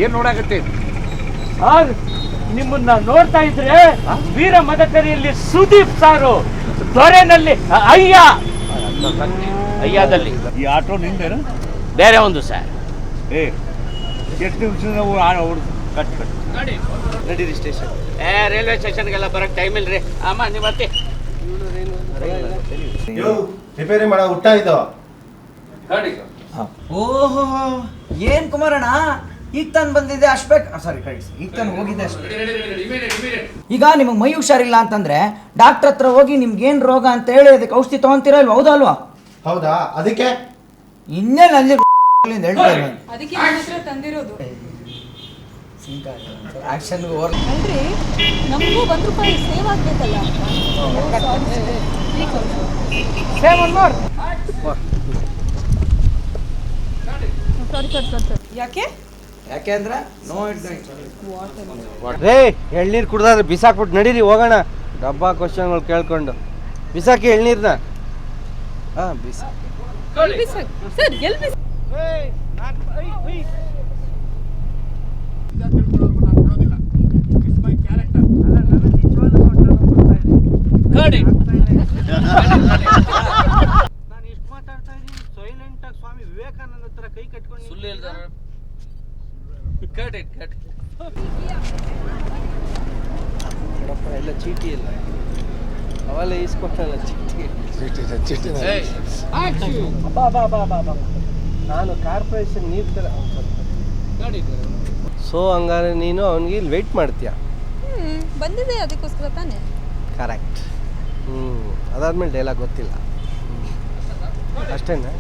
ಏನ್ ನೋಡಾಕತ್ತಿ? ನಿಮ್ಮನ್ನ ನೋಡ್ತಾ ಇದ್ರೆ ವೀರ ಮದಕರಿಯಲ್ಲಿ ಸುದೀಪ್ ಸಾರು, ದೊರೆನಲ್ಲಿ ಅಯ್ಯ, ಅಯ್ಯದಲ್ಲಿ ಈ ಆಟೋ ನಿಂದೇನ? ಬೇರೆ ಒಂದು ಸರ್. ಎಷ್ಟು ನಿಮಿಷ ನಾವು ಕಟ್ ನಡೀರಿ ಸ್ಟೇಷನ್. ರೈಲ್ವೆ ಸ್ಟೇಷನ್ಗೆಲ್ಲ ಬರಕ್ ಟೈಮ್ ಇಲ್ರಿ. ಅಮ್ಮ ನೀವು ಮತ್ತೆ ರಿಪೇರಿ ಮಾಡೋ ಊಟ ಇದು. ಓಹೋ, ಏನ್ ಕುಮಾರಣ್ಣ ಈಗ ತಾನು ಬಂದಿದೆ ಅಷ್ಟ್ಬೇಕು. ಸಾರಿ ಕಳಿಸಿ, ಈಗ ತಾನು ಹೋಗಿದೆ ಅಷ್ಟೇ. ಈಗ ನಿಮಗೆ ಮೈ ಹುಷಾರಿಲ್ಲ ಅಂತಂದ್ರೆ ಡಾಕ್ಟರ್ ಹತ್ರ ಹೋಗಿ ನಿಮ್ಗೇನ್ ರೋಗ ಅಂತ ಹೇಳಿ ಅದಕ್ಕೆ ಔಷಧಿ ತಗೊಂತೀರಾ ಇಲ್ವಾ? ಹೌದಾ ಅಲ್ವಾ? ಹೌದಾ? ಅದಕ್ಕೆ ಇನ್ನೇನು ಅಲ್ಲಿ ಹೇಳ್ತಾ ಅದಕ್ಕೆ ನನ್ನ ಹತ್ರ ತಂದಿರೋದು. ಆಕ್ಷನ್ ಅಲ್ರಿ, ನಮಗೂ ₹1 ಸೇವ್ ಆಗ್ಬೇಕಲ್ಲ. ಯಾಕೆ? ಯಾಕೆಂದ್ರೆ ನೋ ರೇ ಎಳ್ನೀರು ಕುಡ್ದಾದ್ರೆ ಬಿಸಾಕ್ಬಿಟ್ಟು ನಡೀರಿ ಹೋಗೋಣ. ಡಬ್ಬಾ ಕ್ವಶನ್ಗಳು ಕೇಳ್ಕೊಂಡು ಬಿಸಾಕಿ ಎಳ್ನೀರ್ನ. ಸರ್ ಎಲ್ಲಿ ನಾನು ಎಷ್ಟು ಮಾತಾಡ್ತಾ ಇದ್ದೀನಿ, ಸೈಲೆಂಟ್ ಆಗಿ ಸ್ವಾಮಿ ವಿವೇಕಾನಂದ ಹತ್ರ ಕೈ ಕಟ್ಕೊಂಡು ಸುಳ್ಳು ಹೇಳ್ದಾರ. ಎಲ್ಲ ಚೀಟಿ ಇಲ್ಲ, ಅವೆಲ್ಲ ಈಸ್ಕೊಟ್ಟಲ್ಲ ಚೀಟಿ. ನಾನು ಕಾರ್ಪೊರೇಷನ್ ನೀರು ತರ. ಸೊ ಹಂಗಾರೆ ನೀನು ಅವನಿಗೆ ಇಲ್ಲಿ ವೆಯ್ಟ್ ಮಾಡ್ತೀಯ? ಬಂದಿದೆ, ಅದಕ್ಕೋಸ್ಕರ ತಾನೆ. ಕರೆಕ್ಟ್. ಅದಾದ್ಮೇಲೆ ಡೈಲಾಗ್ ಗೊತ್ತಿಲ್ಲ ಅಷ್ಟೇನಾ?